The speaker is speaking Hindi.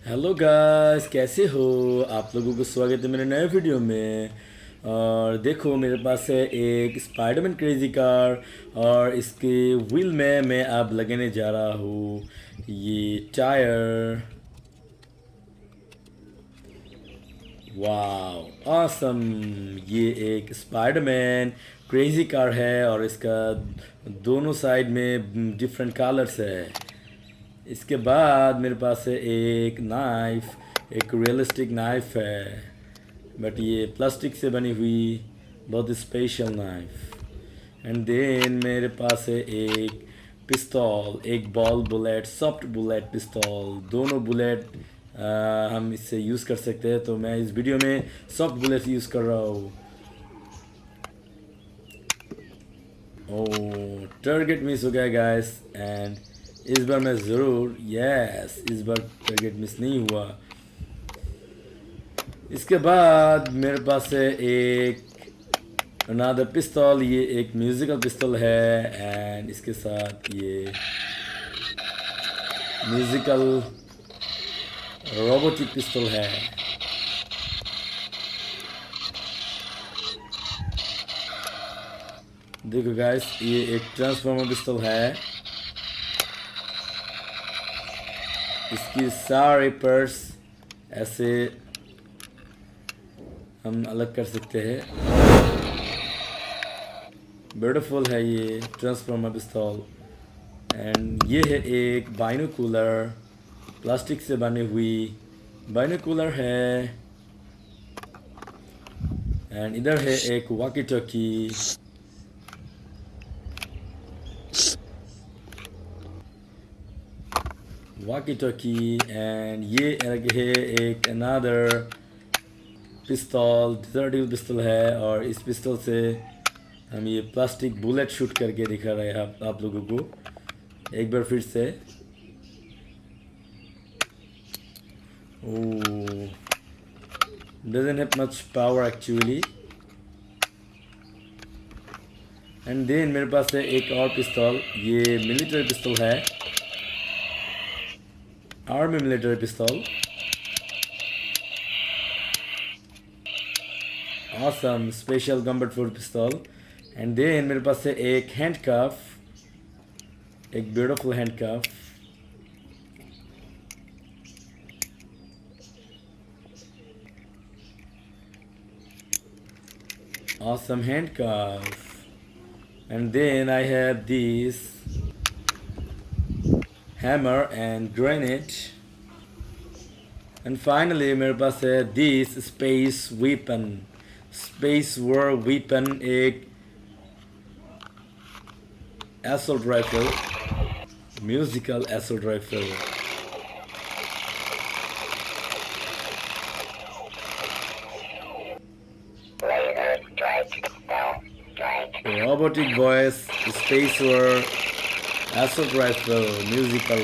हेलो गाइस, कैसे हो आप लोगों को। स्वागत है मेरे नए वीडियो में। और देखो, मेरे पास है एक स्पाइडरमैन क्रेजी कार और इसके व्हील में मैं अब लगाने जा रहा हूँ ये टायर। वाह ऑसम। ये एक स्पाइडरमैन क्रेजी कार है और इसका दोनों साइड में डिफरेंट कलर्स है। इसके बाद मेरे पास है एक नाइफ, एक रियलिस्टिक नाइफ है, बट ये प्लास्टिक से बनी हुई बहुत स्पेशल नाइफ। एंड देन मेरे पास है एक पिस्तौल, एक बॉल बुलेट, सॉफ्ट बुलेट पिस्तौल। दोनों बुलेट हम इससे यूज़ कर सकते हैं, तो मैं इस वीडियो में सॉफ्ट बुलेट यूज़ कर रहा हूँ। ओह, टारगेट मिस हो गया गाइस। एंड इस बार मैं ज़रूर, यस, इस बार टारगेट मिस नहीं हुआ। इसके बाद मेरे पास है एक अनादर पिस्तौल। ये एक म्यूज़िकल पिस्तौल है एंड इसके साथ ये म्यूज़िकल रोबोटिक पिस्तौल है। देखो गाइस, ये एक ट्रांसफॉर्मर पिस्तौल है। इसकी सारे पर्स ऐसे हम अलग कर सकते हैं। ब्यूटीफुल है ये ट्रांसफॉर्मर पिस्तौल। एंड ये है एक बाइनोकुलर, प्लास्टिक से बनी हुई बाइनोकुलर है। एंड इधर है एक walkie talkie. Walkie talkie. And ये है एक अनादर पिस्तौल, डिजर्टिव पिस्तौल है। और इस पिस्तौल से हम ये प्लास्टिक बुलेट शूट करके दिखा रहे हैं आप लोगों को एक बार फिर से। Oh, doesn't have much power actually. And then मेरे पास है एक और पिस्तौल। ये मिलिट्री पिस्तौल है, आर्मी मिलिट्री पिस्तौल। ऑसम स्पेशल कम्बर्ट फूड पिस्तौल। एंड देन मेरे पास है एक हैंड कफ, एक beautiful handcuff. Awesome handcuff. And then I have this hammer and grenade. And finally मेरे पास है this space weapon, space war weapon, एक assault rifle, musical assault rifle. Robotic voice, space war, assault rifle, musical.